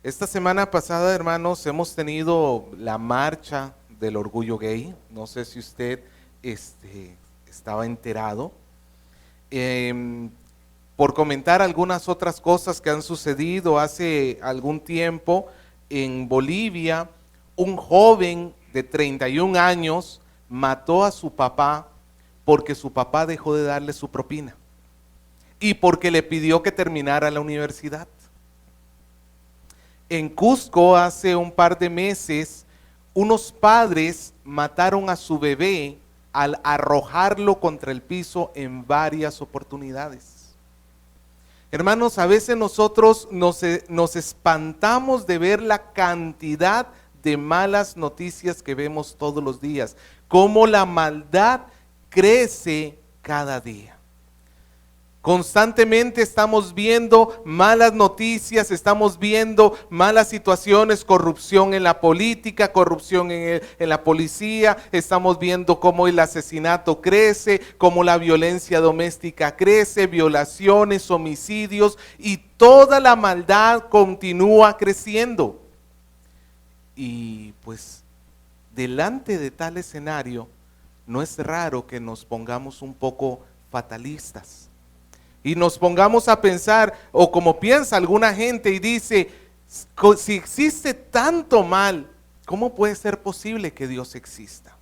Esta semana pasada, hermanos, hemos tenido la marcha del orgullo gay. No sé si usted estaba enterado. Em, por comentar algunas otras cosas que han sucedido hace algún tiempo en Bolivia, un joven de 31 años mató a su papá porque su papá dejó de darle su propina y porque le pidió que terminara la universidad. En Cusco, hace un par de meses, unos padres mataron a su bebé al arrojarlo contra el piso en varias oportunidades. Hermanos, a veces nosotros nos espantamos de ver la cantidad de malas noticias que vemos todos los días, cómo la maldad crece cada día. Constantemente estamos viendo malas noticias, estamos viendo malas situaciones, corrupción en la política, corrupción en la policía, estamos viendo cómo el asesinato crece, cómo la violencia doméstica crece, violaciones, homicidios y toda la maldad continúa creciendo. Y pues delante de tal escenario, no es raro que nos pongamos un poco fatalistas. Y nos pongamos a pensar, o como piensa alguna gente y dice, si existe tanto mal, ¿cómo puede ser posible que Dios exista?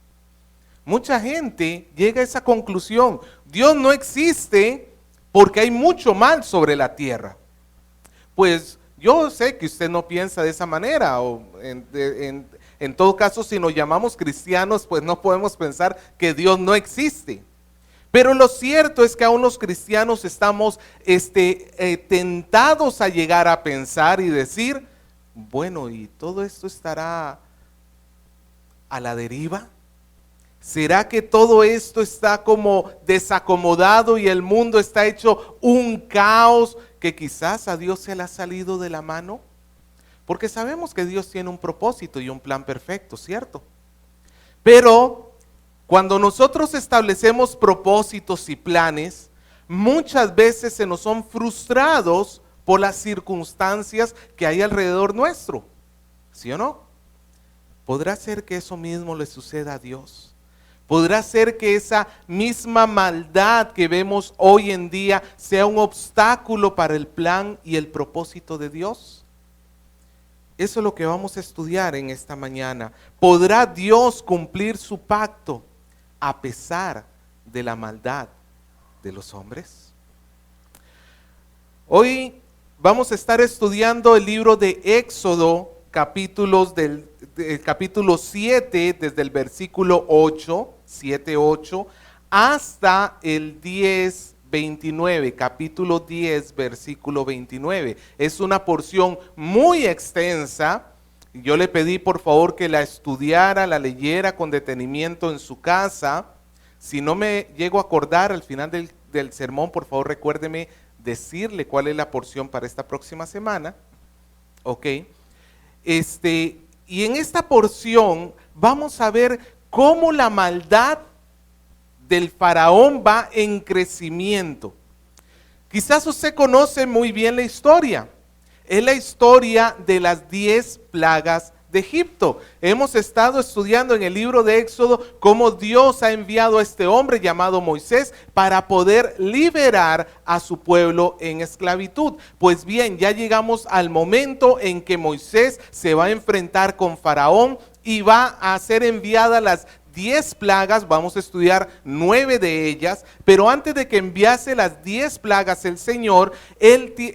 Mucha gente llega a esa conclusión, Dios no existe porque hay mucho mal sobre la tierra. Pues yo sé que usted no piensa de esa manera, o en todo caso, si nos llamamos cristianos, pues no podemos pensar que Dios no existe. Pero lo cierto es que aún los cristianos estamos tentados a llegar a pensar y decir, bueno, ¿y todo esto estará a la deriva? ¿Será que todo esto está como desacomodado y el mundo está hecho un caos que quizás a Dios se le ha salido de la mano? Porque sabemos que Dios tiene un propósito y un plan perfecto, ¿cierto? Pero cuando nosotros establecemos propósitos y planes, muchas veces se nos son frustrados por las circunstancias que hay alrededor nuestro, ¿sí o no? ¿Podrá ser que eso mismo le suceda a Dios? ¿Podrá ser que esa misma maldad que vemos hoy en día sea un obstáculo para el plan y el propósito de Dios? Eso es lo que vamos a estudiar en esta mañana. ¿Podrá Dios cumplir su pacto a pesar de la maldad de los hombres? Hoy vamos a estar estudiando el libro de Éxodo, capítulo 7, desde el versículo 7, 8, hasta el 10, 29, capítulo 10, versículo 29. Es una porción muy extensa. Yo le pedí por favor que la estudiara, la leyera con detenimiento en su casa. Si no me llego a acordar al final del sermón, por favor recuérdeme decirle cuál es la porción para esta próxima semana. Ok. Y en esta porción vamos a ver cómo la maldad del faraón va en crecimiento. Quizás usted conoce muy bien la historia. Es la historia de las 10 plagas de Egipto. Hemos estado estudiando en el libro de Éxodo cómo Dios ha enviado a este hombre llamado Moisés para poder liberar a su pueblo en esclavitud. Pues bien, ya llegamos al momento en que Moisés se va a enfrentar con Faraón y va a ser enviada las 10 plagas, vamos a estudiar 9 de ellas, pero antes de que enviase las 10 plagas el Señor,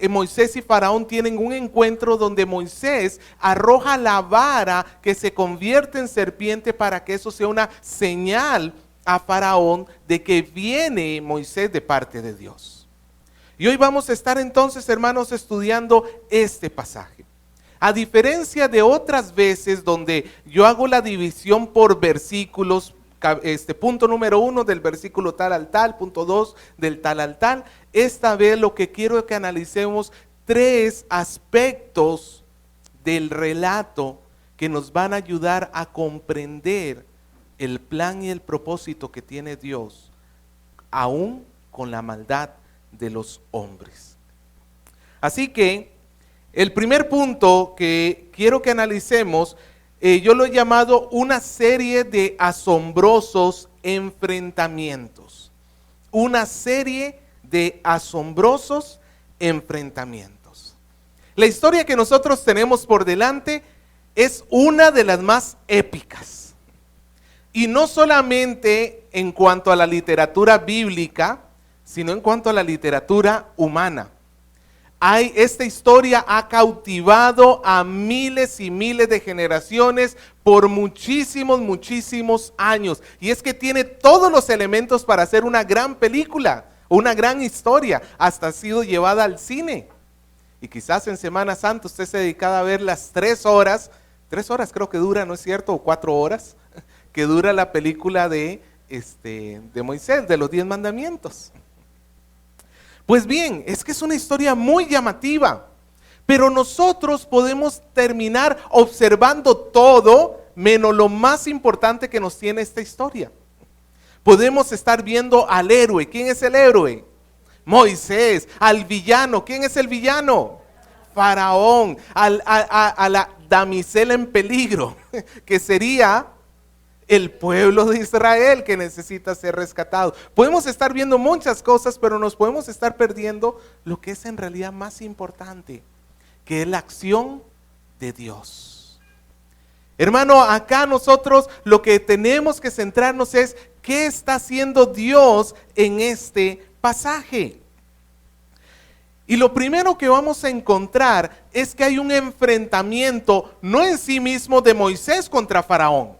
Moisés y Faraón tienen un encuentro donde Moisés arroja la vara que se convierte en serpiente para que eso sea una señal a Faraón de que viene Moisés de parte de Dios. Y hoy vamos a estar entonces, hermanos, estudiando este pasaje. A diferencia de otras veces donde yo hago la división por versículos, punto número 1 del versículo tal al tal, punto 2 del tal al tal, esta vez lo que quiero es que analicemos 3 aspectos del relato que nos van a ayudar a comprender el plan y el propósito que tiene Dios, aún con la maldad de los hombres. Así que El primer punto que quiero que analicemos, yo lo he llamado una serie de asombrosos enfrentamientos. Una serie de asombrosos enfrentamientos. La historia que nosotros tenemos por delante es una de las más épicas. Y no solamente en cuanto a la literatura bíblica, sino en cuanto a la literatura humana. Esta historia ha cautivado a miles y miles de generaciones por muchísimos años. Y es que tiene todos los elementos para hacer una gran película, una gran historia. Hasta ha sido llevada al cine. Y quizás en Semana Santa usted se dedicaba a ver las 3 horas creo que dura, ¿no es cierto? O 4 horas, que dura la película de Moisés, de los 10 mandamientos. Pues bien, es que es una historia muy llamativa, pero nosotros podemos terminar observando todo menos lo más importante que nos tiene esta historia. Podemos estar viendo al héroe. ¿Quién es el héroe? Moisés. Al villano. ¿Quién es el villano? Faraón. A la damisela en peligro, que sería el pueblo de Israel que necesita ser rescatado. Podemos estar viendo muchas cosas, pero nos podemos estar perdiendo lo que es en realidad más importante, que es la acción de Dios. Hermano, acá nosotros lo que tenemos que centrarnos es qué está haciendo Dios en este pasaje. Y lo primero que vamos a encontrar es que hay un enfrentamiento, no en sí mismo de Moisés contra Faraón,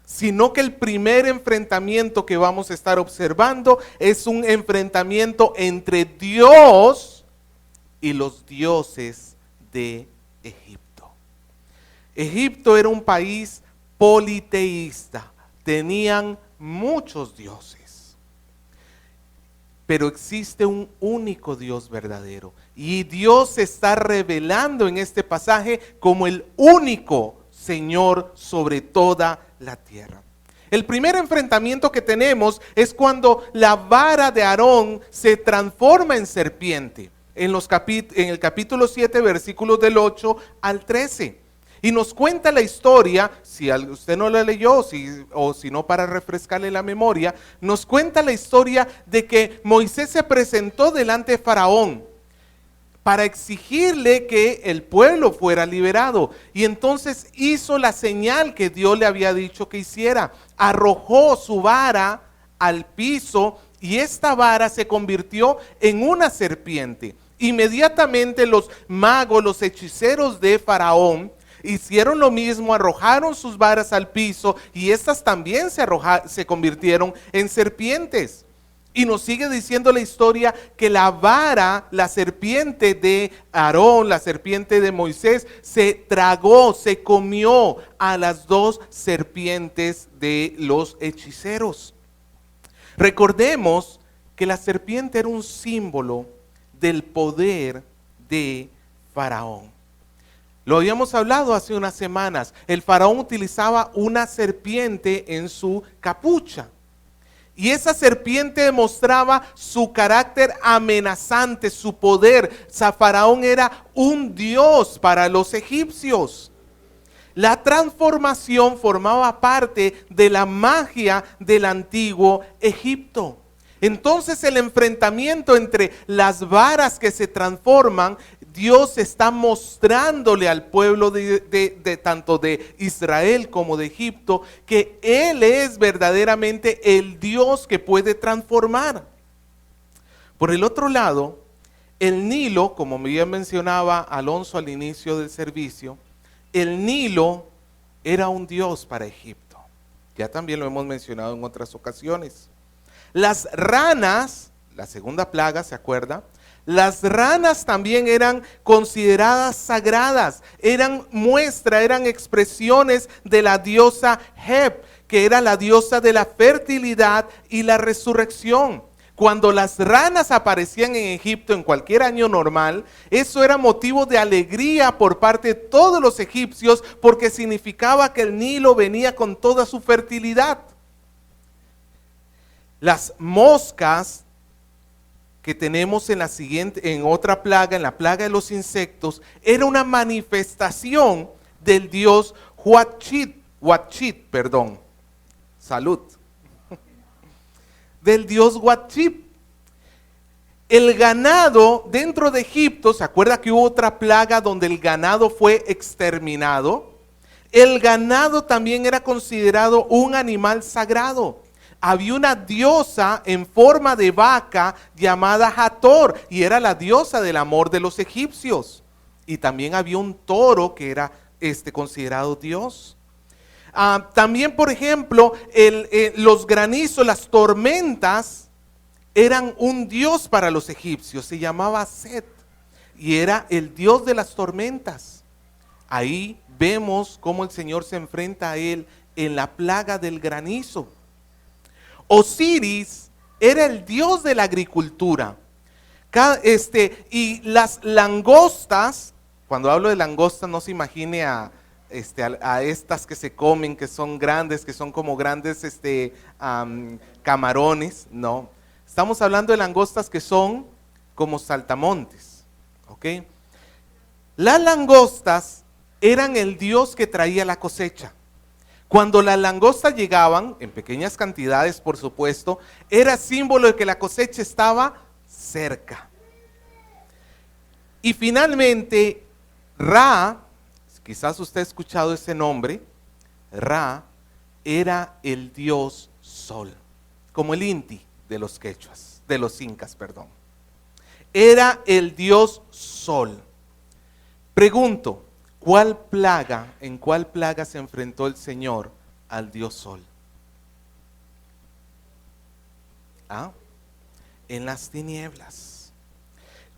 sino que el primer enfrentamiento que vamos a estar observando es un enfrentamiento entre Dios y los dioses de Egipto. Egipto era un país politeísta, tenían muchos dioses. Pero existe un único Dios verdadero. Y Dios se está revelando en este pasaje como el único Señor sobre toda la tierra. El primer enfrentamiento que tenemos es cuando la vara de Aarón se transforma en serpiente. En el capítulo 7, versículos del 8 al 13. Y nos cuenta la historia, si usted no la leyó, o si no, para refrescarle la memoria, nos cuenta la historia de que Moisés se presentó delante de Faraón para exigirle que el pueblo fuera liberado. Y entonces hizo la señal que Dios le había dicho que hiciera. Arrojó su vara al piso y esta vara se convirtió en una serpiente. Inmediatamente los magos, los hechiceros de Faraón, hicieron lo mismo, arrojaron sus varas al piso y estas también se convirtieron en serpientes. Y nos sigue diciendo la historia que la vara, la serpiente de Aarón, la serpiente de Moisés, se tragó, se comió a las 2 serpientes de los hechiceros. Recordemos que la serpiente era un símbolo del poder de Faraón. Lo habíamos hablado hace unas semanas. El faraón utilizaba una serpiente en su capucha. Y esa serpiente demostraba su carácter amenazante, su poder. Faraón era un dios para los egipcios. La transformación formaba parte de la magia del antiguo Egipto. Entonces el enfrentamiento entre las varas que se transforman, Dios está mostrándole al pueblo de tanto de Israel como de Egipto que Él es verdaderamente el Dios que puede transformar. Por el otro lado, el Nilo, como bien mencionaba Alonso al inicio del servicio, el Nilo era un dios para Egipto. Ya también lo hemos mencionado en otras ocasiones. Las ranas, la segunda plaga, ¿se acuerda? Las ranas también eran consideradas sagradas, eran expresiones de la diosa Heb, que era la diosa de la fertilidad y la resurrección. Cuando las ranas aparecían en Egipto en cualquier año normal, eso era motivo de alegría por parte de todos los egipcios, porque significaba que el Nilo venía con toda su fertilidad. Las moscas que tenemos en otra plaga, en la plaga de los insectos, era una manifestación del dios Huachit, perdón, salud, del dios Huachit. El ganado dentro de Egipto, ¿se acuerda que hubo otra plaga donde el ganado fue exterminado? El ganado también era considerado un animal sagrado. Había una diosa en forma de vaca llamada Hathor y era la diosa del amor de los egipcios. Y también había un toro que era considerado dios. También, por ejemplo, los granizos, las tormentas, eran un dios para los egipcios, se llamaba Set y era el dios de las tormentas. Ahí vemos cómo el Señor se enfrenta a él en la plaga del granizo. Osiris era el dios de la agricultura. Y las langostas, cuando hablo de langostas no se imagine a estas que se comen, que son grandes, que son como grandes camarones, no. Estamos hablando de langostas que son como saltamontes, ¿ok? Las langostas eran el dios que traía la cosecha. Cuando las langostas llegaban, en pequeñas cantidades por supuesto, era símbolo de que la cosecha estaba cerca. Y finalmente, Ra, quizás usted ha escuchado ese nombre, Ra era el dios sol, como el Inti de los quechuas, de los incas, perdón. Era el dios sol. Pregunto, ¿en cuál plaga se enfrentó el Señor al dios sol? En las tinieblas.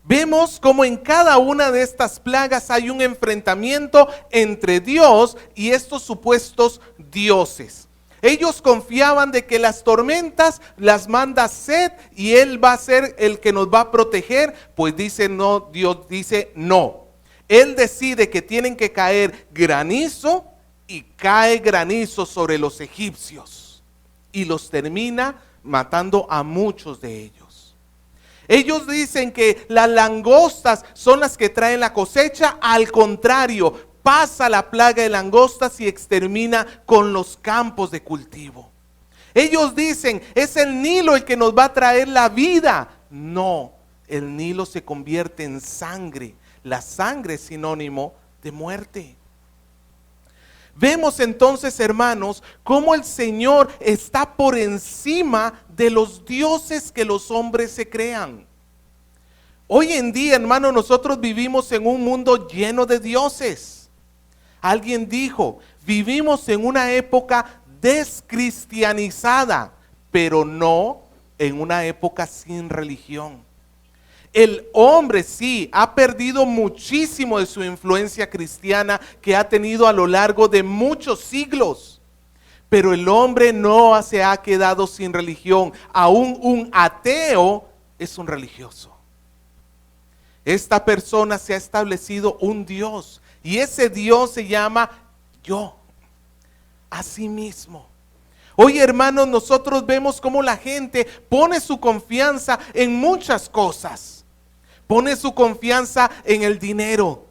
Vemos como en cada una de estas plagas hay un enfrentamiento entre Dios y estos supuestos dioses. Ellos confiaban de que las tormentas las manda Set y Él va a ser el que nos va a proteger, pues dice no, Dios dice no. Él decide que tienen que caer granizo y cae granizo sobre los egipcios y los termina matando a muchos de ellos. Ellos dicen que las langostas son las que traen la cosecha, al contrario, pasa la plaga de langostas y extermina con los campos de cultivo. Ellos dicen, es el Nilo el que nos va a traer la vida. No, el Nilo se convierte en sangre. La sangre es sinónimo de muerte. Vemos entonces, hermanos, cómo el Señor está por encima de los dioses que los hombres se crean. Hoy en día, hermano, nosotros vivimos en un mundo lleno de dioses. Alguien dijo, vivimos en una época descristianizada, pero no en una época sin religión. El hombre sí ha perdido muchísimo de su influencia cristiana que ha tenido a lo largo de muchos siglos. Pero el hombre no se ha quedado sin religión. Aún un ateo es un religioso. Esta persona se ha establecido un Dios. Y ese Dios se llama yo, a sí mismo. Hoy, hermanos, nosotros vemos cómo la gente pone su confianza en muchas cosas. Pone su confianza en el dinero.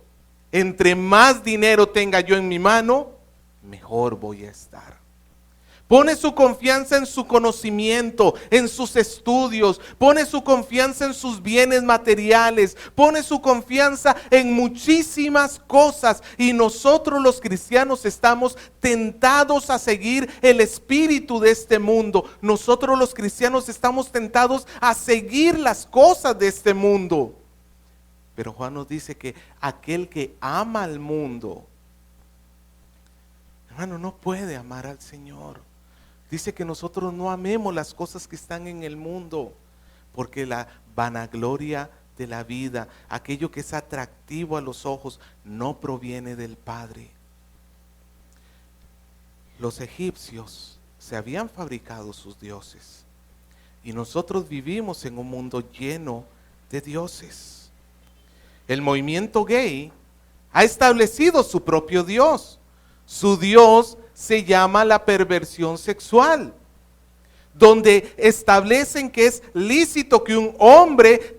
Entre más dinero tenga yo en mi mano, mejor voy a estar. Pone su confianza en su conocimiento, en sus estudios, pone su confianza en sus bienes materiales, pone su confianza en muchísimas cosas. Y nosotros los cristianos estamos tentados a seguir el espíritu de este mundo. Nosotros los cristianos estamos tentados a seguir las cosas de este mundo. Pero Juan nos dice que aquel que ama al mundo, hermano, no puede amar al Señor. Dice que nosotros no amemos las cosas que están en el mundo, porque la vanagloria de la vida, aquello que es atractivo a los ojos, no proviene del Padre. Los egipcios se habían fabricado sus dioses y nosotros vivimos en un mundo lleno de dioses. El movimiento gay ha establecido su propio Dios. Su Dios se llama la perversión sexual. donde establecen que es lícito que un hombre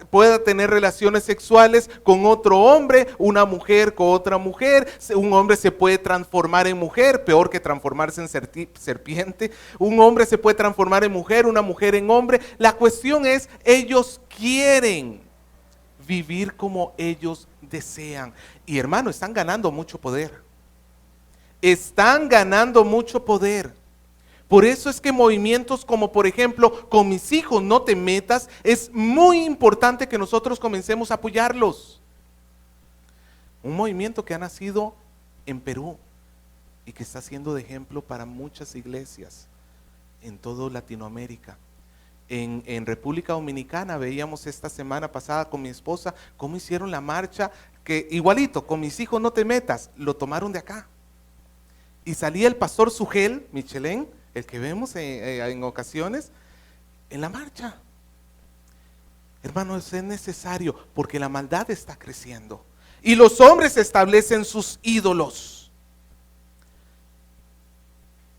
pueda tener relaciones sexuales con otro hombre, una mujer con otra mujer, un hombre se puede transformar en mujer, peor que transformarse en serpiente, un hombre se puede transformar en mujer, una mujer en hombre. La cuestión es, ellos quieren vivir como ellos desean. Y hermano, están ganando mucho poder. Están ganando mucho poder. Por eso es que movimientos como, por ejemplo, con mis hijos no te metas, es muy importante que nosotros comencemos a apoyarlos. Un movimiento que ha nacido en Perú y que está siendo de ejemplo para muchas iglesias en toda Latinoamérica. En República Dominicana veíamos esta semana pasada con mi esposa cómo hicieron la marcha, que igualito, con mis hijos no te metas, lo tomaron de acá. Y salía el pastor Sugel Michelén, el que vemos en ocasiones, en la marcha. Hermanos, es necesario porque la maldad está creciendo. Y los hombres establecen sus ídolos.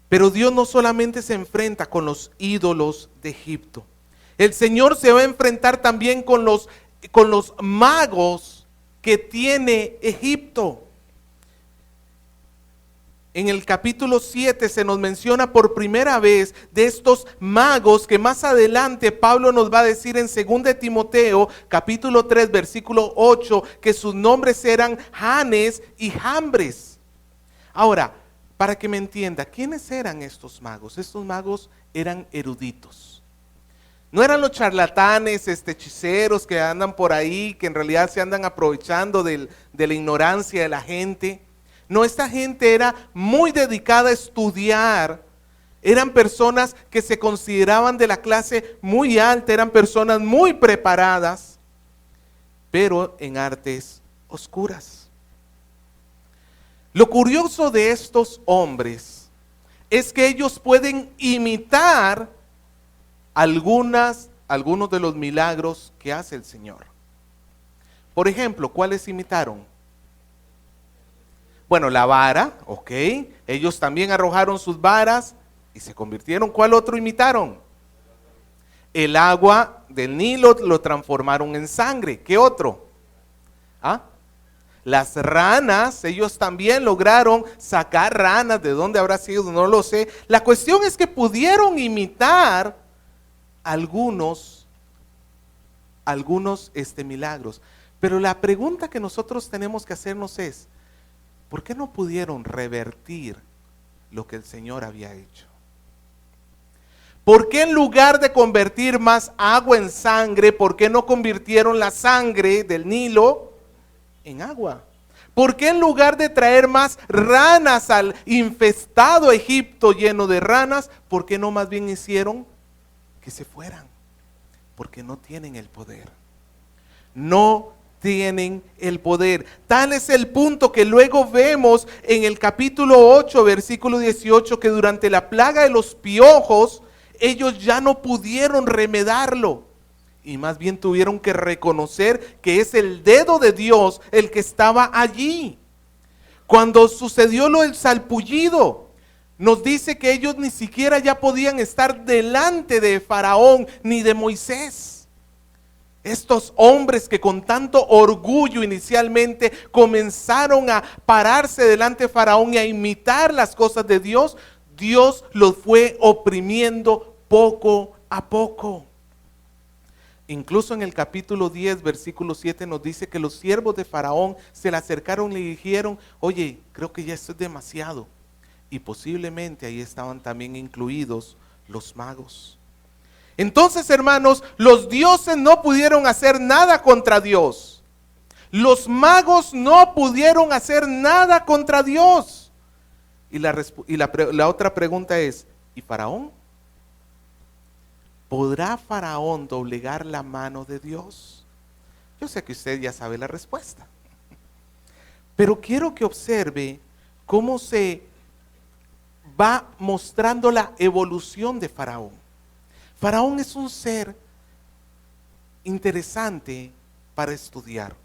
Pero Dios no solamente se enfrenta con los ídolos de Egipto. El Señor se va a enfrentar también con los magos que tiene Egipto. En el capítulo 7 se nos menciona por primera vez de estos magos que más adelante Pablo nos va a decir en 2 Timoteo capítulo 3 versículo 8 que sus nombres eran Janes y Jambres. Ahora, para que me entienda, ¿quiénes eran estos magos? Estos magos eran eruditos. No eran los charlatanes, hechiceros que andan por ahí, que en realidad se andan aprovechando de la ignorancia de la gente. No, esta gente era muy dedicada a estudiar. Eran personas que se consideraban de la clase muy alta, eran personas muy preparadas, pero en artes oscuras. Lo curioso de estos hombres es que ellos pueden imitar algunos de los milagros que hace el Señor. Por ejemplo, ¿cuáles imitaron? Bueno, la vara, ok. Ellos también arrojaron sus varas y se convirtieron. ¿Cuál otro imitaron? El agua del Nilo lo transformaron en sangre. ¿Qué otro? ¿Ah? Las ranas, ellos también lograron sacar ranas. ¿De dónde habrá sido? No lo sé. La cuestión es que pudieron imitar algunos milagros. Pero la pregunta que nosotros tenemos que hacernos es, ¿por qué no pudieron revertir lo que el Señor había hecho? ¿Por qué en lugar de convertir más agua en sangre, por qué no convirtieron la sangre del Nilo en agua? ¿Por qué en lugar de traer más ranas al infestado Egipto lleno de ranas, por qué no más bien hicieron que se fueran? Porque no tienen el poder. No tienen el poder. Tal es el punto que luego vemos en el capítulo 8, versículo 18, que durante la plaga de los piojos, ellos ya no pudieron remedarlo. Y más bien tuvieron que reconocer que es el dedo de Dios el que estaba allí. Cuando sucedió lo del salpullido, nos dice que ellos ni siquiera ya podían estar delante de Faraón ni de Moisés. Estos hombres que con tanto orgullo inicialmente comenzaron a pararse delante de Faraón y a imitar las cosas de Dios, Dios los fue oprimiendo poco a poco. Incluso en el capítulo 10, versículo 7 nos dice que los siervos de Faraón se le acercaron y le dijeron, oye, creo que ya esto es demasiado. Y posiblemente ahí estaban también incluidos los magos. Entonces, hermanos, los dioses no pudieron hacer nada contra Dios. Los magos no pudieron hacer nada contra Dios. Y la otra pregunta es, ¿y Faraón? ¿Podrá Faraón doblegar la mano de Dios? Yo sé que usted ya sabe la respuesta. Pero quiero que observe cómo se va mostrando la evolución de Faraón. Faraón es un ser interesante para estudiar,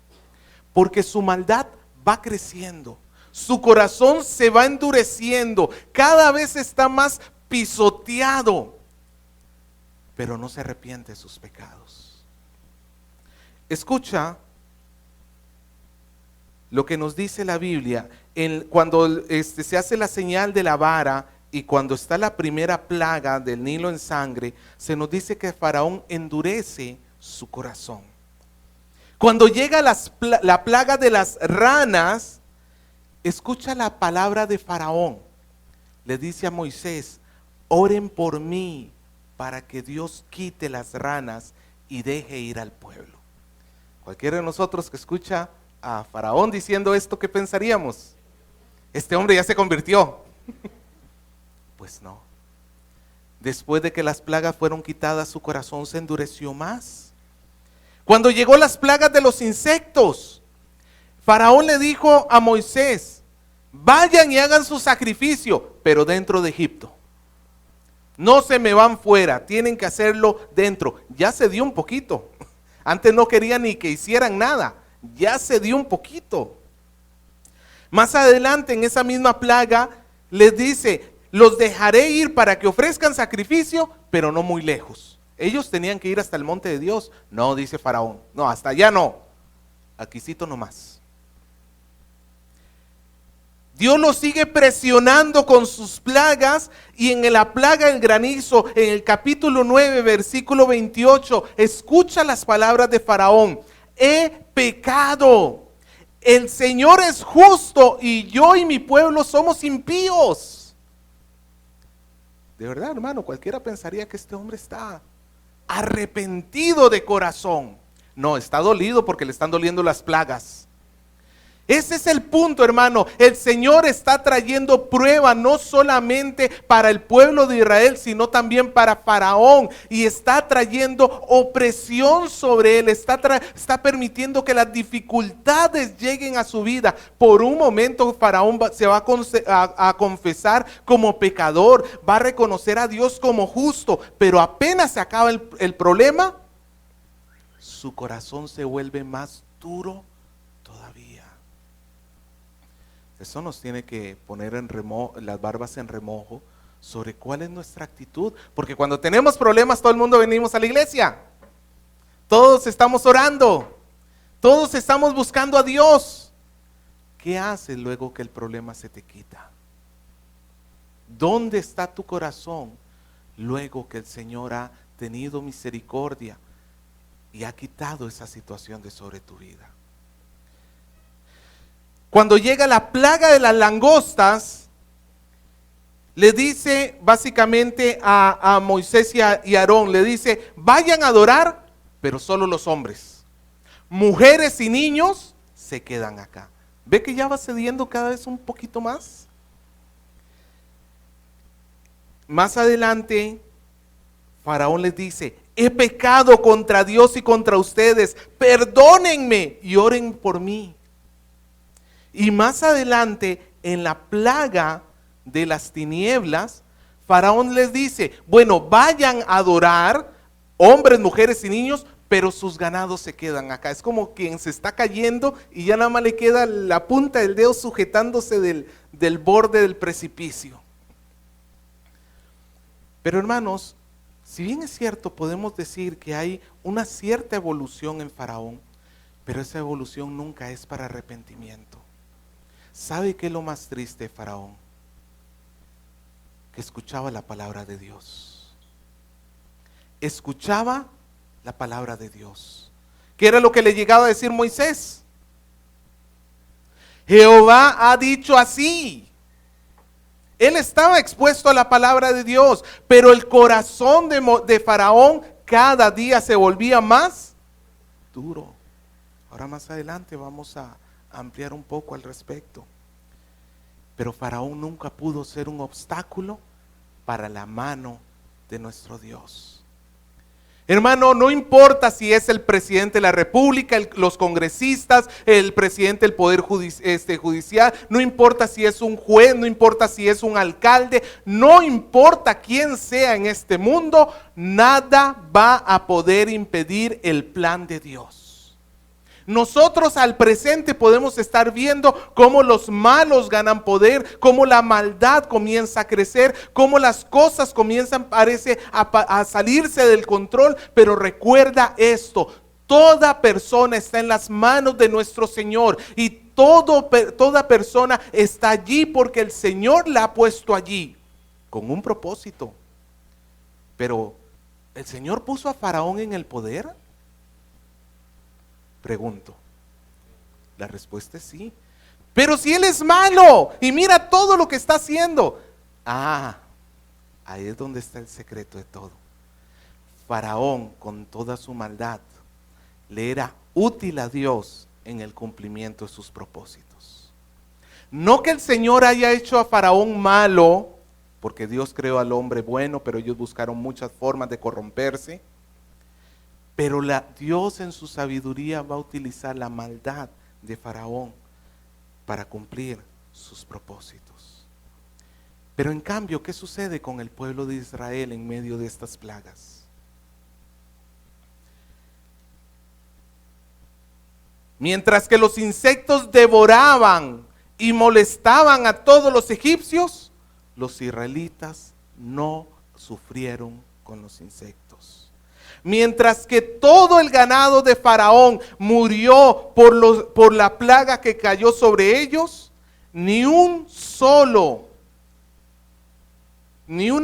porque su maldad va creciendo, su corazón se va endureciendo, cada vez está más pisoteado. pero no se arrepiente de sus pecados. Escucha lo que nos dice la Biblia, cuando se hace la señal de la vara y cuando está la primera plaga del Nilo en sangre, se nos dice que Faraón endurece su corazón. Cuando llega la plaga de las ranas, escucha la palabra de Faraón. Le dice a Moisés: oren por mí para que Dios quite las ranas y deje ir al pueblo. Cualquiera de nosotros que escucha a Faraón diciendo esto, ¿qué pensaríamos? Este hombre ya se convirtió. Pues no. Después de que las plagas fueron quitadas, su corazón se endureció más. Cuando llegó las plagas de los insectos, Faraón le dijo a Moisés: vayan y hagan su sacrificio, pero dentro de Egipto. No se me van fuera, tienen que hacerlo dentro. Ya se dio un poquito. Antes no quería ni que hicieran nada. Ya se dio un poquito. Más adelante en esa misma plaga les dice: los dejaré ir para que ofrezcan sacrificio, pero no muy lejos. Ellos tenían que ir hasta el monte de Dios. No, dice Faraón, no, hasta allá no. Aquícito nomás. Dios los sigue presionando con sus plagas, y en la plaga del granizo, en el capítulo 9, versículo 28, escucha las palabras de Faraón: he pecado, el Señor es justo y yo y mi pueblo somos impíos. De verdad, hermano, cualquiera pensaría que este hombre está arrepentido de corazón. No, está dolido porque le están doliendo las plagas. Ese es el punto, hermano. El Señor está trayendo prueba no solamente para el pueblo de Israel, sino también para Faraón, y está trayendo opresión sobre él. Está permitiendo que las dificultades lleguen a su vida. Por un momento Faraón se va a confesar como pecador, va a reconocer a Dios como justo, pero apenas se acaba el problema, su corazón se vuelve más duro todavía. Eso nos tiene que poner las barbas en remojo sobre cuál es nuestra actitud. Porque cuando tenemos problemas, todo el mundo venimos a la iglesia. Todos estamos orando. Todos estamos buscando a Dios. ¿Qué haces luego que el problema se te quita? ¿Dónde está tu corazón luego que el Señor ha tenido misericordia y ha quitado esa situación de sobre tu vida? Cuando llega la plaga de las langostas, le dice básicamente a Moisés y a Aarón, le dice: vayan a adorar, pero solo los hombres. Mujeres y niños se quedan acá. ¿Ve que ya va cediendo cada vez un poquito más? Más adelante, Faraón les dice: he pecado contra Dios y contra ustedes, perdónenme y oren por mí. Y más adelante, en la plaga de las tinieblas, Faraón les dice: bueno, vayan a adorar, hombres, mujeres y niños, pero sus ganados se quedan acá. Es como quien se está cayendo y ya nada más le queda la punta del dedo sujetándose del borde del precipicio. Pero hermanos, si bien es cierto, podemos decir que hay una cierta evolución en Faraón, pero esa evolución nunca es para arrepentimiento. ¿Sabe qué es lo más triste de Faraón? Que escuchaba la palabra de Dios. Escuchaba la palabra de Dios. ¿Qué era lo que le llegaba a decir Moisés? Jehová ha dicho así. Él estaba expuesto a la palabra de Dios, pero el corazón de Faraón cada día se volvía más duro. Ahora más adelante vamos a ampliar un poco al respecto. Pero Faraón nunca pudo ser un obstáculo para la mano de nuestro Dios. Hermano, no importa si es el presidente de la república, los congresistas, el presidente del poder judicial, no importa si es un juez, no importa si es un alcalde, no importa quién sea en este mundo, nada va a poder impedir el plan de Dios. Nosotros al presente podemos estar viendo cómo los malos ganan poder, cómo la maldad comienza a crecer, cómo las cosas comienzan, parece, a salirse del control. Pero recuerda esto: toda persona está en las manos de nuestro Señor, y toda persona está allí porque el Señor la ha puesto allí con un propósito. Pero ¿el Señor puso a Faraón en el poder? Pregunto. La respuesta es sí. Pero si él es malo y mira todo lo que está haciendo. Ahí es donde está el secreto de todo. Faraón, con toda su maldad, le era útil a Dios en el cumplimiento de sus propósitos. No que el Señor haya hecho a Faraón malo, porque Dios creó al hombre bueno, pero ellos buscaron muchas formas de corromperse. Pero Dios en su sabiduría va a utilizar la maldad de Faraón para cumplir sus propósitos. Pero en cambio, ¿qué sucede con el pueblo de Israel en medio de estas plagas? Mientras que los insectos devoraban y molestaban a todos los egipcios, los israelitas no sufrieron con los insectos. Mientras que todo el ganado de Faraón murió por la plaga que cayó sobre ellos, ni una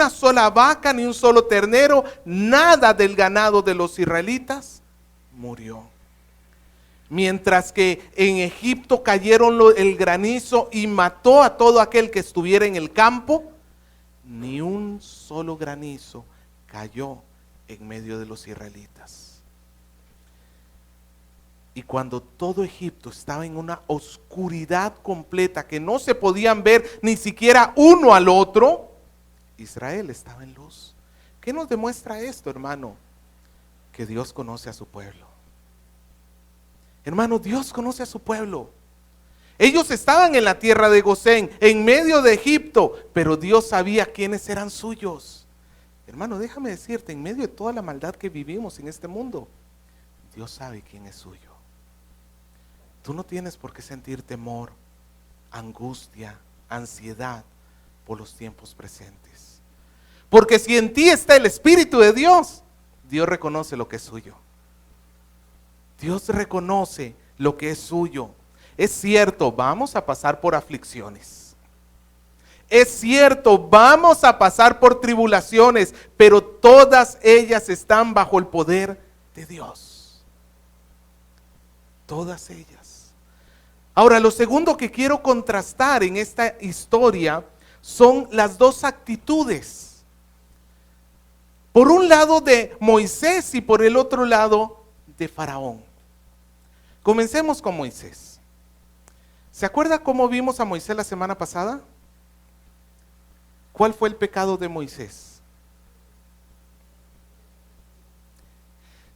sola vaca, ni un solo ternero, nada del ganado de los israelitas murió. Mientras que en Egipto cayeron el granizo y mató a todo aquel que estuviera en el campo, ni un solo granizo cayó en medio de los israelitas. Y cuando todo Egipto estaba en una oscuridad completa, que no se podían ver ni siquiera uno al otro, Israel estaba en luz. ¿Qué nos demuestra esto, hermano? Que Dios conoce a su pueblo. Hermano, Dios conoce a su pueblo. Ellos estaban en la tierra de Gosén, en medio de Egipto, pero Dios sabía quiénes eran suyos. Hermano, déjame decirte, en medio de toda la maldad que vivimos en este mundo, Dios sabe quién es suyo. Tú no tienes por qué sentir temor, angustia, ansiedad por los tiempos presentes. Porque si en ti está el Espíritu de Dios, Dios reconoce lo que es suyo. Dios reconoce lo que es suyo. Es cierto, vamos a pasar por aflicciones. Es cierto, vamos a pasar por tribulaciones, pero todas ellas están bajo el poder de Dios. Todas ellas. Ahora, lo segundo que quiero contrastar en esta historia son las dos actitudes. Por un lado de Moisés y por el otro lado de Faraón. Comencemos con Moisés. ¿Se acuerda cómo vimos a Moisés la semana pasada? ¿Cuál fue el pecado de Moisés?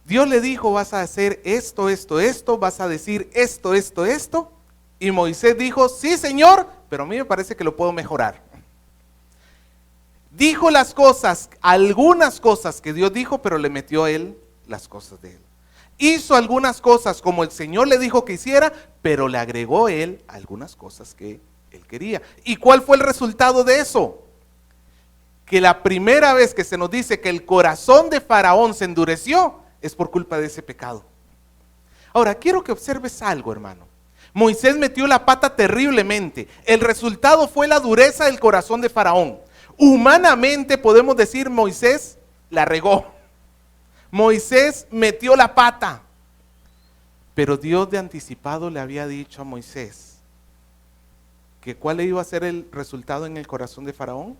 Dios le dijo: vas a hacer esto, esto, esto, vas a decir esto, esto, esto. Y Moisés dijo: sí, Señor, pero a mí me parece que lo puedo mejorar. Dijo las cosas, algunas cosas que Dios dijo, pero le metió a él las cosas de él. Hizo algunas cosas como el Señor le dijo que hiciera, pero le agregó él algunas cosas que él quería. ¿Y cuál fue el resultado de eso? Que la primera vez que se nos dice que el corazón de Faraón se endureció, es por culpa de ese pecado. Ahora, quiero que observes algo, hermano. Moisés metió la pata terriblemente. El resultado fue la dureza del corazón de Faraón. Humanamente podemos decir: Moisés la regó. Moisés metió la pata. Pero Dios de anticipado le había dicho a Moisés que ¿cuál iba a ser el resultado en el corazón de Faraón?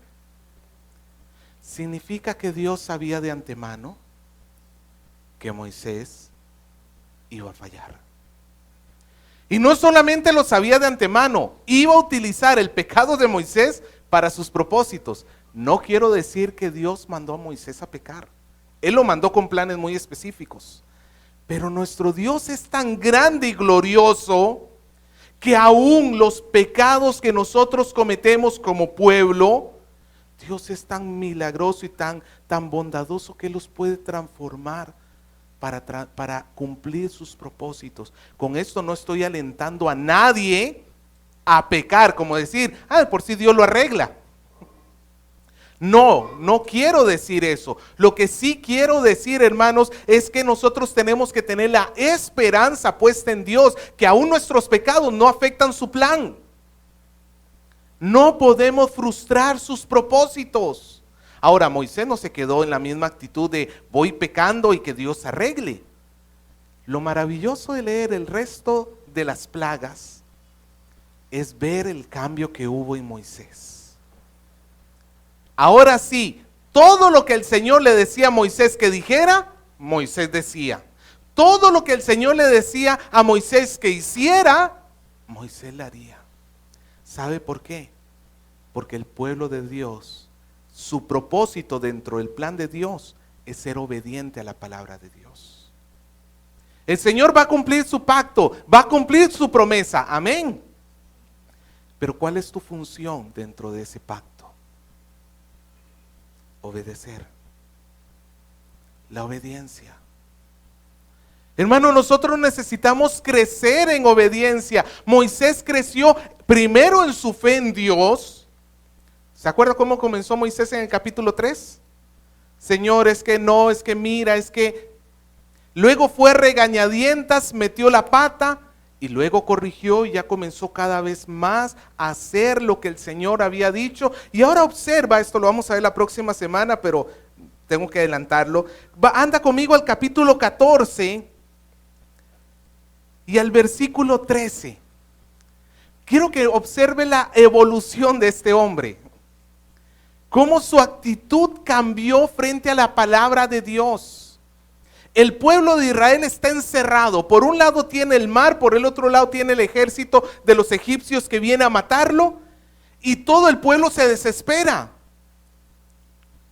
Significa que Dios sabía de antemano que Moisés iba a fallar. Y no solamente lo sabía de antemano, iba a utilizar el pecado de Moisés para sus propósitos. No quiero decir que Dios mandó a Moisés a pecar. Él lo mandó con planes muy específicos. Pero nuestro Dios es tan grande y glorioso que aún los pecados que nosotros cometemos como pueblo, Dios es tan milagroso y tan bondadoso que los puede transformar para cumplir sus propósitos. Con esto no estoy alentando a nadie a pecar, como decir, por si Dios lo arregla. No quiero decir eso. Lo que sí quiero decir, hermanos, es que nosotros tenemos que tener la esperanza puesta en Dios, que aún nuestros pecados no afectan su plan. No podemos frustrar sus propósitos. Ahora, Moisés no se quedó en la misma actitud de voy pecando y que Dios arregle. Lo maravilloso de leer el resto de las plagas es ver el cambio que hubo en Moisés. Ahora sí, todo lo que el Señor le decía a Moisés que dijera, Moisés decía. Todo lo que el Señor le decía a Moisés que hiciera, Moisés lo haría. ¿Sabe por qué? Porque el pueblo de Dios, su propósito dentro del plan de Dios es ser obediente a la palabra de Dios. El Señor va a cumplir su pacto, va a cumplir su promesa, amén. Pero ¿cuál es tu función dentro de ese pacto? Obedecer. La obediencia. Hermano, nosotros necesitamos crecer en obediencia. Moisés creció primero en su fe en Dios. ¿Se acuerda cómo comenzó Moisés en el capítulo 3? Señor, es que no, es que mira, es que... Luego fue regañadientas, metió la pata y luego corrigió y ya comenzó cada vez más a hacer lo que el Señor había dicho. Y ahora observa, esto lo vamos a ver la próxima semana, pero tengo que adelantarlo. Anda conmigo al capítulo 14 y al versículo 13. Quiero que observe la evolución de este hombre. Cómo su actitud cambió frente a la palabra de Dios. El pueblo de Israel está encerrado. Por un lado tiene el mar, por el otro lado tiene el ejército de los egipcios que viene a matarlo. Y todo el pueblo se desespera.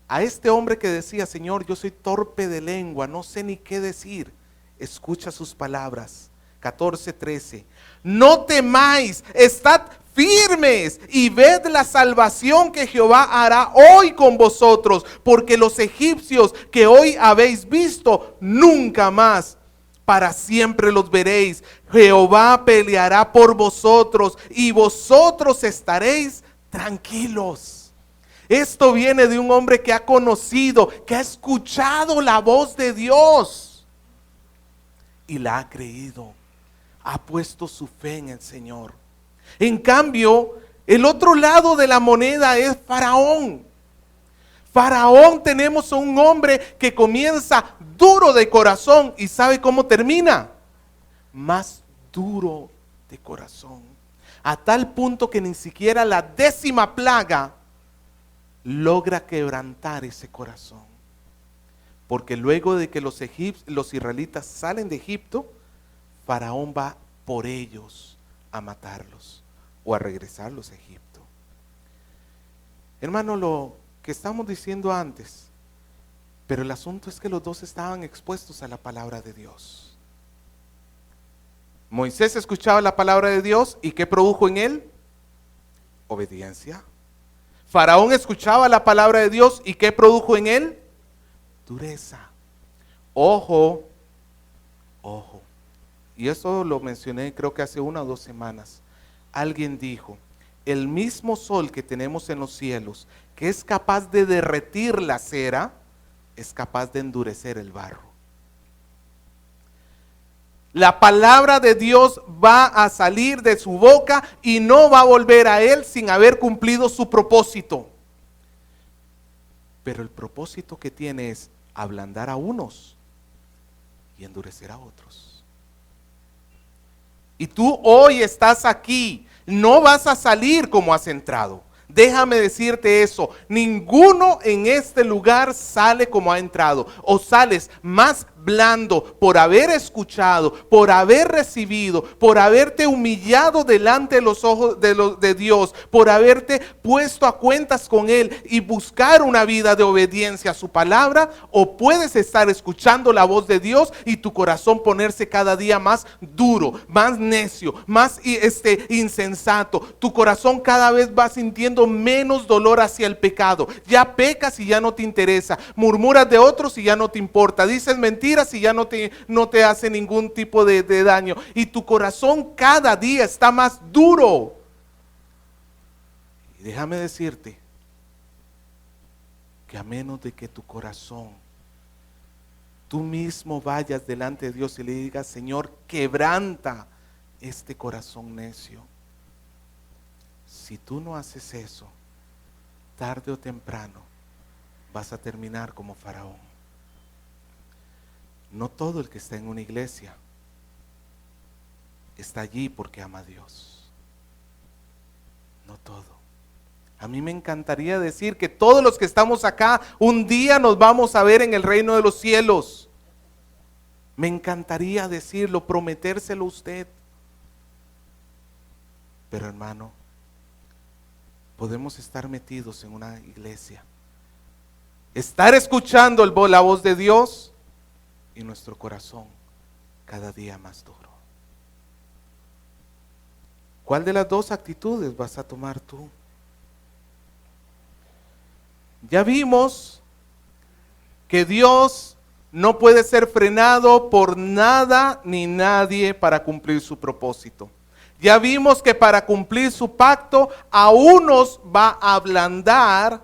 A este hombre que decía, Señor, yo soy torpe de lengua, no sé ni qué decir. Escucha sus palabras. 14:13. No temáis, estad firmes y ved la salvación que Jehová hará hoy con vosotros, porque los egipcios que hoy habéis visto, nunca más para siempre los veréis. Jehová peleará por vosotros y vosotros estaréis tranquilos. Esto viene de un hombre que ha conocido, que ha escuchado la voz de Dios y la ha creído. Ha puesto su fe en el Señor. En cambio, el otro lado de la moneda es Faraón. Faraón, tenemos a un hombre que comienza duro de corazón y ¿sabe cómo termina? Más duro de corazón. A tal punto que ni siquiera la 10ª plaga logra quebrantar ese corazón. Porque luego de que los israelitas salen de Egipto, Faraón va por ellos a matarlos o a regresarlos a Egipto. Hermano, lo que estamos diciendo antes, pero el asunto es que los dos estaban expuestos a la palabra de Dios. Moisés escuchaba la palabra de Dios y ¿qué produjo en él? Obediencia. Faraón escuchaba la palabra de Dios y ¿qué produjo en él? Dureza. Ojo, ojo. Y eso lo mencioné creo que hace 1 o 2 semanas. Alguien dijo, el mismo sol que tenemos en los cielos, que es capaz de derretir la cera, es capaz de endurecer el barro. La palabra de Dios va a salir de su boca y no va a volver a él sin haber cumplido su propósito. Pero el propósito que tiene es ablandar a unos y endurecer a otros. Y tú hoy estás aquí, no vas a salir como has entrado. Déjame decirte eso, ninguno en este lugar sale como ha entrado. O sales más blando por haber escuchado, por haber recibido, por haberte humillado delante de los ojos de Dios, por haberte puesto a cuentas con Él y buscar una vida de obediencia a su palabra. O puedes estar escuchando la voz de Dios y tu corazón ponerse cada día más duro, más necio, más insensato. Tu corazón cada vez va sintiendo menos dolor hacia el pecado. Ya pecas y ya no te interesa. Murmuras de otros y ya no te importa. Dices mentiras respiras y ya no te hace ningún tipo de daño. Y tu corazón cada día está más duro. Y déjame decirte que a menos de que tu corazón, tú mismo vayas delante de Dios y le digas, Señor, quebranta este corazón necio. Si tú no haces eso, tarde o temprano vas a terminar como Faraón. No todo el que está en una iglesia está allí porque ama a Dios. No todo. A mí me encantaría decir que todos los que estamos acá, un día nos vamos a ver en el reino de los cielos. Me encantaría decirlo, prometérselo a usted. Pero hermano, podemos estar metidos en una iglesia, estar escuchando la voz de Dios y nuestro corazón cada día más duro. ¿Cuál de las dos actitudes vas a tomar tú? Ya vimos que Dios no puede ser frenado por nada ni nadie para cumplir su propósito. Ya vimos que para cumplir su pacto a unos va a ablandar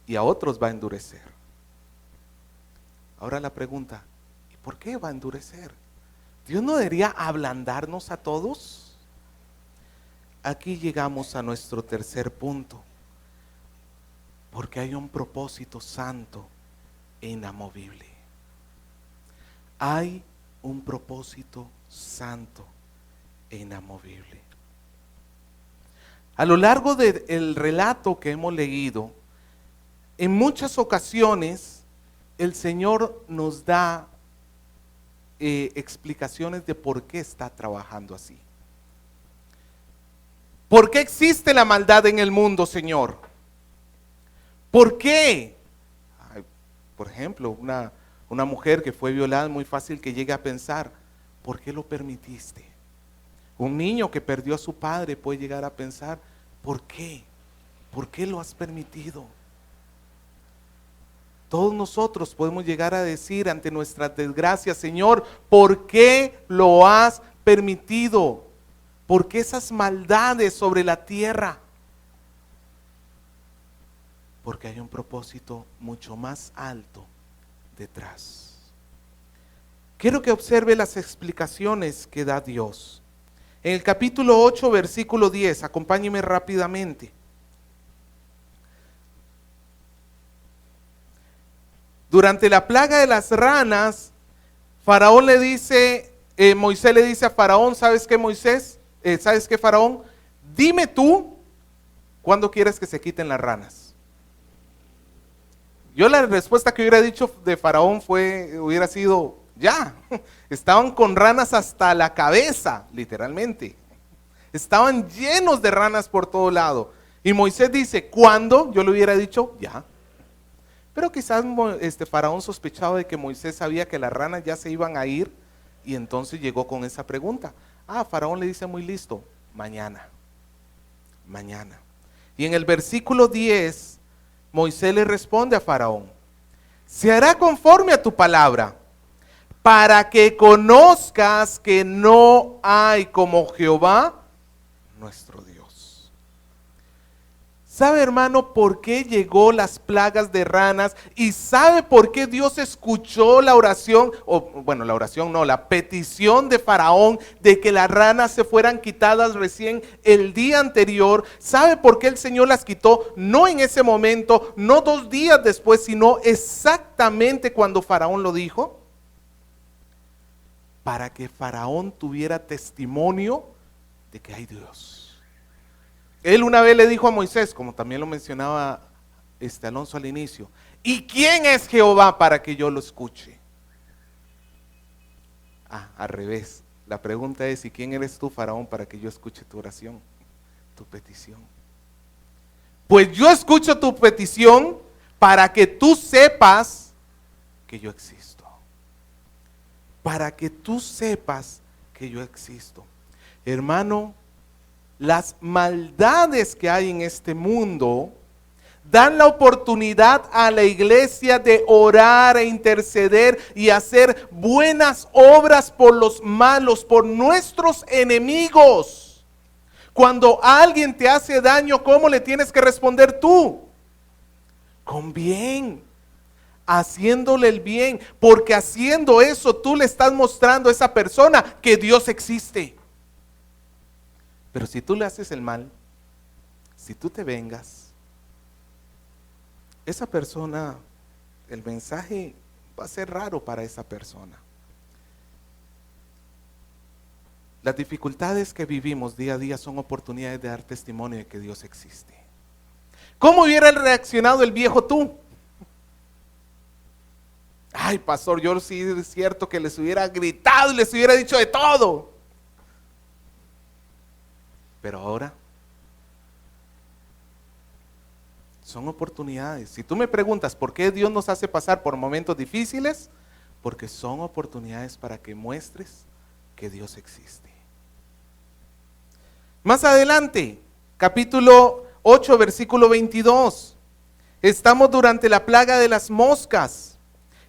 y a otros va a endurecer. Ahora la pregunta, ¿y por qué va a endurecer? ¿Dios no debería ablandarnos a todos? Aquí llegamos a nuestro tercer punto. Porque hay un propósito santo e inamovible. Hay un propósito santo e inamovible. A lo largo del relato que hemos leído, en muchas ocasiones el Señor nos da explicaciones de por qué está trabajando así. ¿Por qué existe la maldad en el mundo, Señor? ¿Por qué? Por ejemplo, una mujer que fue violada, es muy fácil que llegue a pensar, ¿por qué lo permitiste? Un niño que perdió a su padre puede llegar a pensar, ¿por qué? ¿Por qué lo has permitido? Todos nosotros podemos llegar a decir ante nuestras desgracias, Señor, ¿por qué lo has permitido? ¿Por qué esas maldades sobre la tierra? Porque hay un propósito mucho más alto detrás. Quiero que observe las explicaciones que da Dios. En el capítulo 8, versículo 10, acompáñeme rápidamente. Durante la plaga de las ranas, Faraón le dice, Moisés le dice a Faraón, ¿sabes qué, Moisés? ¿Sabes qué, Faraón? Dime tú, ¿cuándo quieres que se quiten las ranas? Yo la respuesta que hubiera dicho de Faraón hubiera sido, ya, estaban con ranas hasta la cabeza, literalmente. Estaban llenos de ranas por todo lado. Y Moisés dice, ¿cuándo? Yo le hubiera dicho, ya. Pero quizás Faraón sospechaba de que Moisés sabía que las ranas ya se iban a ir y entonces llegó con esa pregunta. Faraón le dice muy listo, mañana. Mañana. Y en el versículo 10, Moisés le responde a Faraón, se hará conforme a tu palabra, para que conozcas que no hay como Jehová, nuestro Dios. ¿Sabe, hermano, por qué llegó las plagas de ranas? ¿Y sabe por qué Dios escuchó la oración, la petición de Faraón de que las ranas se fueran quitadas recién el día anterior? ¿Sabe por qué el Señor las quitó? No en ese momento, no 2 días después, sino exactamente cuando Faraón lo dijo. Para que Faraón tuviera testimonio de que hay Dios. Él una vez le dijo a Moisés, como también lo mencionaba Alonso al inicio, ¿y quién es Jehová para que yo lo escuche? Al revés. La pregunta es, ¿y quién eres tú, Faraón, para que yo escuche tu oración, tu petición? Pues yo escucho tu petición para que tú sepas que yo existo. Para que tú sepas que yo existo. Hermano, las maldades que hay en este mundo dan la oportunidad a la iglesia de orar e interceder y hacer buenas obras por los malos, por nuestros enemigos. Cuando alguien te hace daño, ¿cómo le tienes que responder tú? Con bien, haciéndole el bien, porque haciendo eso tú le estás mostrando a esa persona que Dios existe. Pero si tú le haces el mal, si tú te vengas, esa persona, el mensaje va a ser raro para esa persona. Las dificultades que vivimos día a día son oportunidades de dar testimonio de que Dios existe. ¿Cómo hubiera reaccionado el viejo tú? Ay, pastor, yo sí es cierto que les hubiera gritado y les hubiera dicho de todo. Pero ahora son oportunidades. Si tú me preguntas por qué Dios nos hace pasar por momentos difíciles, porque son oportunidades para que muestres que Dios existe. Más adelante, capítulo 8, versículo 22. Estamos durante la plaga de las moscas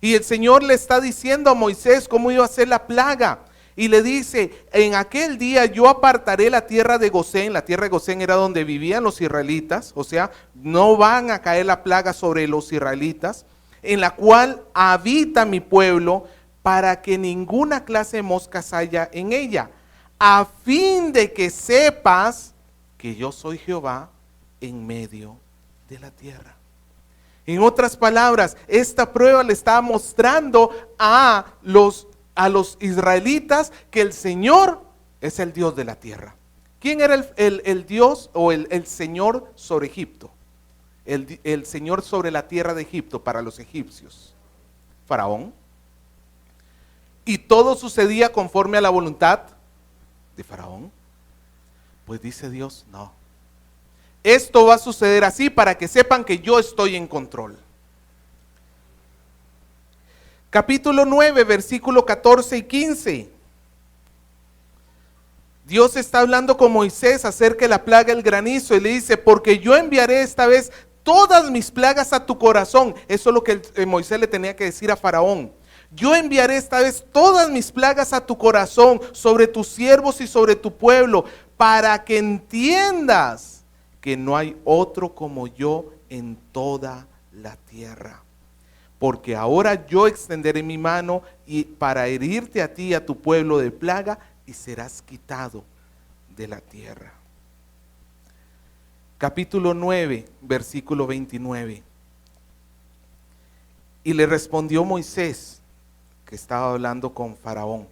y el Señor le está diciendo a Moisés cómo iba a ser la plaga. Y le dice, en aquel día yo apartaré la tierra de Gosén. La tierra de Gosén era donde vivían los israelitas. O sea, no van a caer la plaga sobre los israelitas. En la cual habita mi pueblo, para que ninguna clase de moscas haya en ella. A fin de que sepas que yo soy Jehová en medio de la tierra. En otras palabras, esta prueba le estaba mostrando a los israelitas que el Señor es el Dios de la tierra. ¿Quién era el Dios o el Señor sobre Egipto? El Señor sobre la tierra de Egipto para los egipcios. Faraón. Y todo sucedía conforme a la voluntad de Faraón. Pues dice Dios, no. Esto va a suceder así para que sepan que yo estoy en control. Capítulo 9, versículo 14 y 15. Dios está hablando con Moisés acerca de la plaga del granizo y le dice, porque yo enviaré esta vez todas mis plagas a tu corazón. Eso es lo que Moisés le tenía que decir a Faraón. Yo enviaré esta vez todas mis plagas a tu corazón, sobre tus siervos y sobre tu pueblo, para que entiendas que no hay otro como yo en toda la tierra. Porque ahora yo extenderé mi mano y para herirte a ti y a tu pueblo de plaga, y serás quitado de la tierra. Capítulo 9, versículo 29. Y le respondió Moisés, que estaba hablando con Faraón,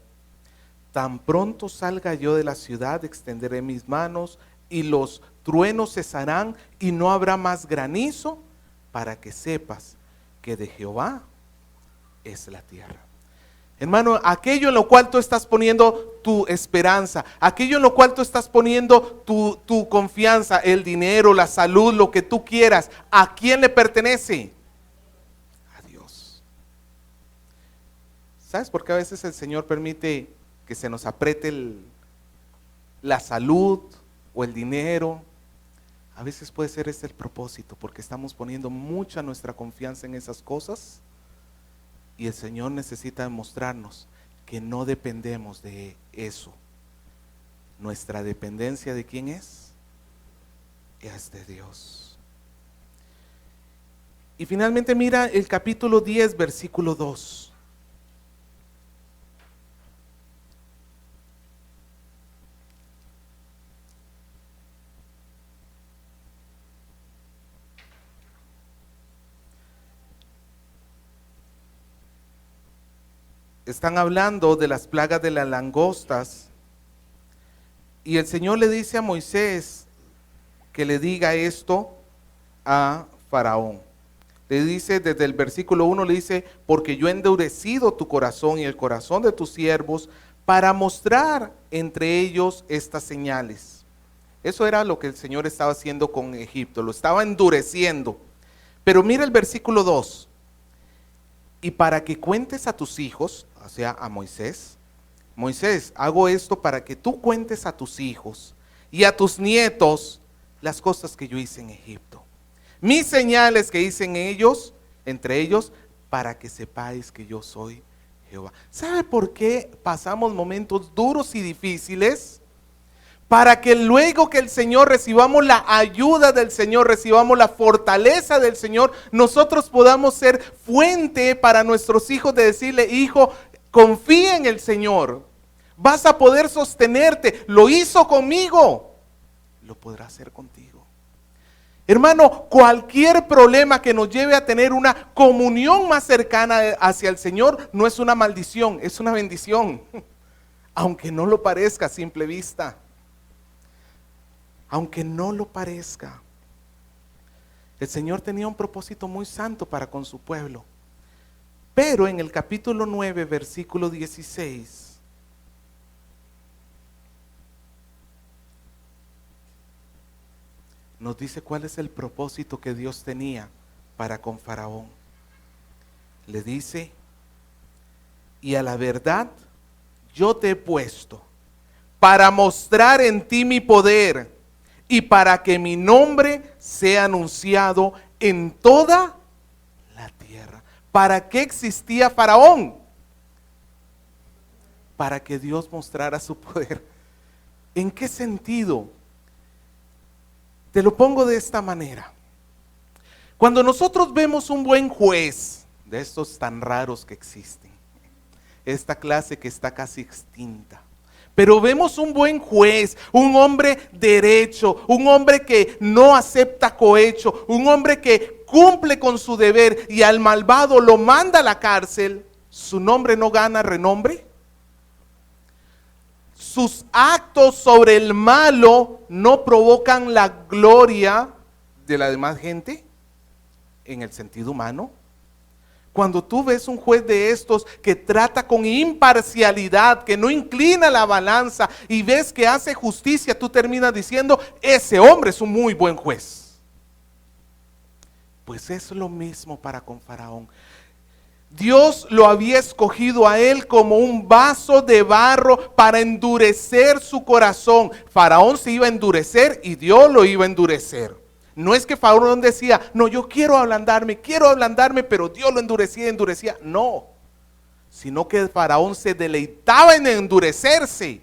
tan pronto salga yo de la ciudad, extenderé mis manos y los truenos cesarán y no habrá más granizo, para que sepas que de Jehová es la tierra. Hermano, aquello en lo cual tú estás poniendo tu esperanza, aquello en lo cual tú estás poniendo tu confianza, el dinero, la salud, lo que tú quieras, ¿a quién le pertenece? A Dios. ¿Sabes por qué a veces el Señor permite que se nos apriete la salud o el dinero? A veces puede ser ese el propósito, porque estamos poniendo mucha nuestra confianza en esas cosas y el Señor necesita demostrarnos que no dependemos de eso. Nuestra dependencia, ¿de quién es? Es de Dios. Y finalmente mira el capítulo 10, versículo 2. Están hablando de las plagas de las langostas y el Señor le dice a Moisés que le diga esto a Faraón. Le dice desde el versículo 1, le dice, porque yo he endurecido tu corazón y el corazón de tus siervos para mostrar entre ellos estas señales. Eso era lo que el Señor estaba haciendo con Egipto, lo estaba endureciendo. Pero mira el versículo 2. Y para que cuentes a tus hijos, o sea, a Moisés, Moisés, hago esto para que tú cuentes a tus hijos y a tus nietos las cosas que yo hice en Egipto. mis señales que hice en ellos, entre ellos, para que sepáis que yo soy Jehová. ¿Sabe por qué pasamos momentos duros y difíciles? Para que luego que el Señor recibamos la ayuda del Señor, recibamos la fortaleza del Señor, nosotros podamos ser fuente para nuestros hijos de decirle: hijo, confía en el Señor, vas a poder sostenerte, lo hizo conmigo, lo podrá hacer contigo. Hermano, cualquier problema que nos lleve a tener una comunión más cercana hacia el Señor no es una maldición, es una bendición, aunque no lo parezca a simple vista. Aunque no lo parezca. El Señor tenía un propósito muy santo para con su pueblo. Pero en el capítulo 9, versículo 16, nos dice cuál es el propósito que Dios tenía para con Faraón. Le dice: y a la verdad yo te he puesto para mostrar en ti mi poder, y para que mi nombre sea anunciado en toda la tierra. ¿Para qué existía Faraón? Para que Dios mostrara su poder. ¿En qué sentido? Te lo pongo de esta manera. Cuando nosotros vemos un buen juez, de estos tan raros que existen, esta clase que está casi extinta, pero vemos un buen juez, un hombre derecho, un hombre que no acepta cohecho, un hombre que cumple con su deber, y al malvado lo manda a la cárcel, ¿su nombre no gana renombre? Sus actos sobre el malo no provocan la gloria de la demás gente en el sentido humano. Cuando tú ves un juez de estos que trata con imparcialidad, que no inclina la balanza, y ves que hace justicia, tú terminas diciendo: ese hombre es un muy buen juez. Pues es lo mismo para con Faraón. Dios lo había escogido a él como un vaso de barro para endurecer su corazón. Faraón se iba a endurecer y Dios lo iba a endurecer. No es que Faraón decía: no, yo quiero ablandarme, pero Dios lo endurecía y endurecía. No, sino que Faraón se deleitaba en endurecerse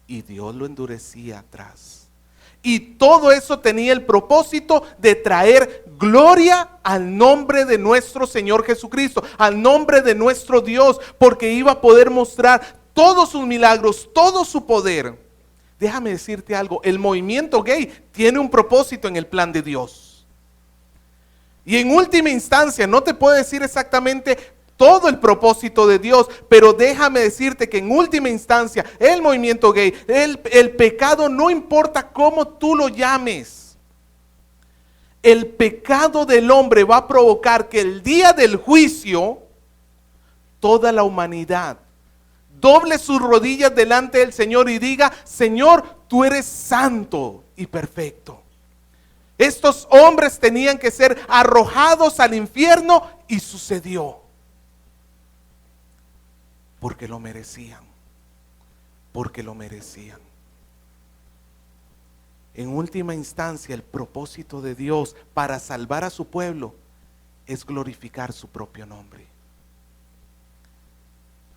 y Dios lo endurecía atrás. Y todo eso tenía el propósito de traer gloria al nombre de nuestro Señor Jesucristo, al nombre de nuestro Dios, porque iba a poder mostrar todos sus milagros, todo su poder. Déjame decirte algo, el movimiento gay tiene un propósito en el plan de Dios. Y en última instancia, no te puedo decir exactamente todo el propósito de Dios, pero déjame decirte que en última instancia, el movimiento gay, el pecado, no importa cómo tú lo llames, el pecado del hombre va a provocar que el día del juicio, toda la humanidad doble sus rodillas delante del Señor y diga: Señor, tú eres santo y perfecto. Estos hombres tenían que ser arrojados al infierno, y sucedió. Porque lo merecían. Porque lo merecían. En última instancia, el propósito de Dios para salvar a su pueblo es glorificar su propio nombre.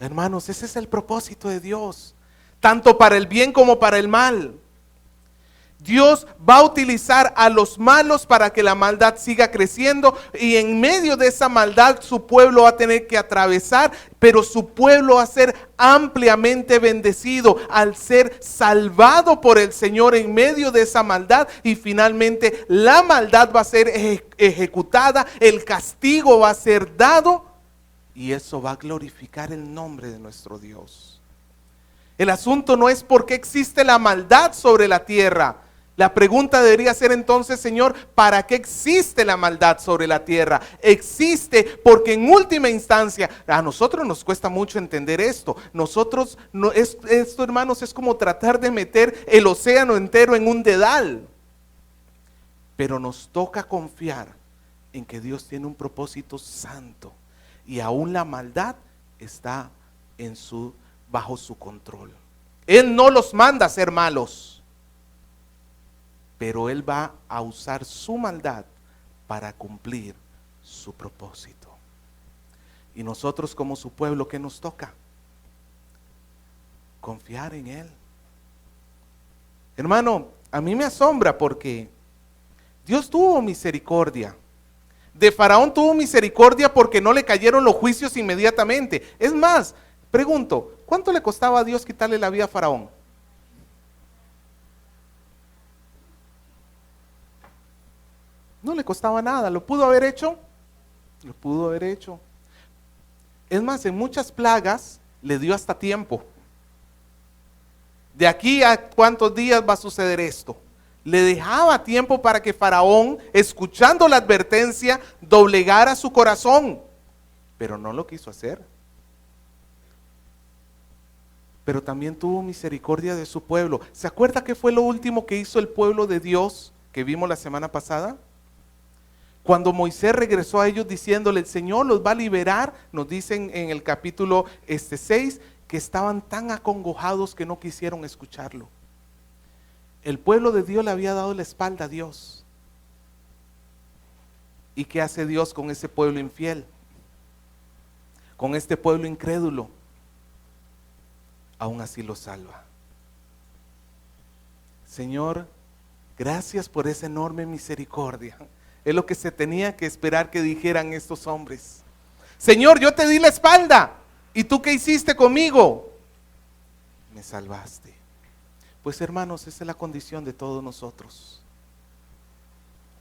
Hermanos, ese es el propósito de Dios, tanto para el bien como para el mal. Dios va a utilizar a los malos para que la maldad siga creciendo, y en medio de esa maldad su pueblo va a tener que atravesar, pero su pueblo va a ser ampliamente bendecido al ser salvado por el Señor en medio de esa maldad, y finalmente la maldad va a ser ejecutada, el castigo va a ser dado, y eso va a glorificar el nombre de nuestro Dios. El asunto no es por qué existe la maldad sobre la tierra. La pregunta debería ser entonces: Señor, ¿para qué existe la maldad sobre la tierra? Existe porque en última instancia, a nosotros nos cuesta mucho entender esto. Nosotros, esto, hermanos, es como tratar de meter el océano entero en un dedal. Pero nos toca confiar en que Dios tiene un propósito santo, y aún la maldad está bajo su control. Él no los manda a ser malos, pero Él va a usar su maldad para cumplir su propósito. Y nosotros como su pueblo, ¿qué nos toca? Confiar en Él. Hermano, a mí me asombra porque Dios tuvo misericordia. De Faraón tuvo misericordia porque no le cayeron los juicios inmediatamente. Es más, pregunto, ¿cuánto le costaba a Dios quitarle la vida a Faraón? No le costaba nada. ¿Lo pudo haber hecho? Lo pudo haber hecho. Es más, en muchas plagas le dio hasta tiempo. De aquí a cuántos días va a suceder esto. Le dejaba tiempo para que Faraón, escuchando la advertencia, doblegara su corazón. Pero no lo quiso hacer. Pero también tuvo misericordia de su pueblo. ¿Se acuerda qué fue lo último que hizo el pueblo de Dios que vimos la semana pasada? Cuando Moisés regresó a ellos diciéndole, el Señor los va a liberar, nos dicen en el capítulo 6, que estaban tan acongojados que no quisieron escucharlo. El pueblo de Dios le había dado la espalda a Dios. ¿Y qué hace Dios con ese pueblo infiel? Con este pueblo incrédulo. Aún así lo salva. Señor, gracias por esa enorme misericordia. Es lo que se tenía que esperar que dijeran estos hombres. Señor, yo te di la espalda. ¿Y tú qué hiciste conmigo? Me salvaste. Pues hermanos, esa es la condición de todos nosotros.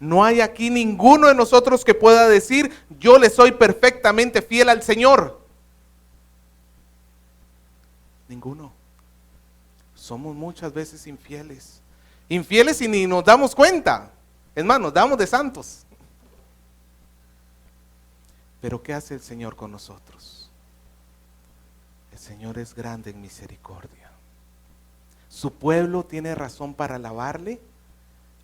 No hay aquí ninguno de nosotros que pueda decir, yo le soy perfectamente fiel al Señor. Ninguno. Somos muchas veces infieles. Infieles y ni nos damos cuenta. Es más, nos damos de santos. Pero ¿qué hace el Señor con nosotros? El Señor es grande en misericordia. Su pueblo tiene razón para alabarle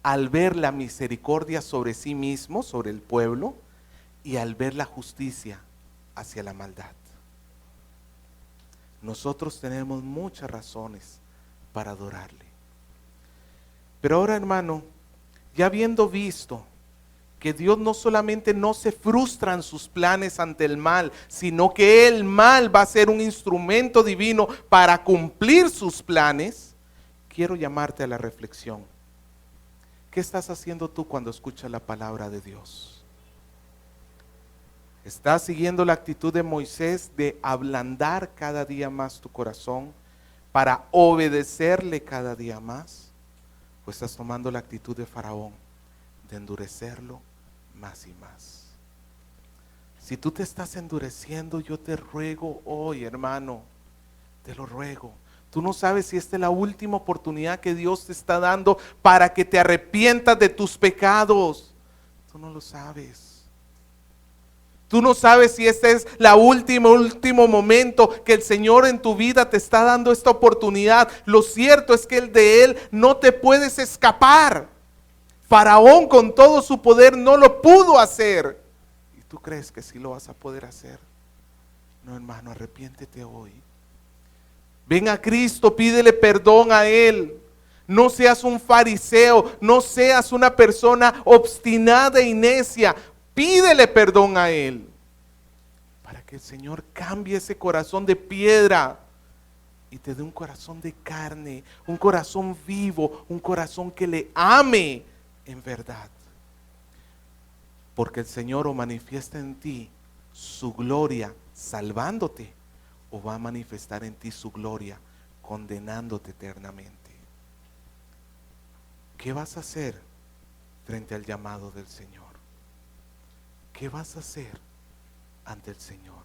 al ver la misericordia sobre sí mismo, sobre el pueblo, y al ver la justicia hacia la maldad. Nosotros tenemos muchas razones para adorarle. Pero ahora, hermano, ya habiendo visto que Dios no solamente no se frustra en sus planes ante el mal, sino que el mal va a ser un instrumento divino para cumplir sus planes, quiero llamarte a la reflexión. ¿Qué estás haciendo tú cuando escuchas la palabra de Dios? ¿Estás siguiendo la actitud de Moisés de ablandar cada día más tu corazón para obedecerle cada día más? ¿O estás tomando la actitud de Faraón de endurecerlo más y más? Si tú te estás endureciendo, yo te ruego hoy, hermano, te lo ruego. Tú no sabes si esta es la última oportunidad que Dios te está dando para que te arrepientas de tus pecados. Tú no lo sabes. Tú no sabes si este es el último momento que el Señor en tu vida te está dando esta oportunidad. Lo cierto es que de Él no te puedes escapar. Faraón con todo su poder no lo pudo hacer. ¿Y tú crees que sí lo vas a poder hacer? No, hermano, arrepiéntete hoy. Ven a Cristo, pídele perdón a Él. No seas un fariseo, no seas una persona obstinada e necia. Pídele perdón a Él para que el Señor cambie ese corazón de piedra y te dé un corazón de carne, un corazón vivo, un corazón que le ame en verdad. Porque el Señor o manifiesta en ti su gloria salvándote, o va a manifestar en ti su gloria condenándote eternamente. ¿Qué vas a hacer frente al llamado del Señor? ¿Qué vas a hacer ante el Señor?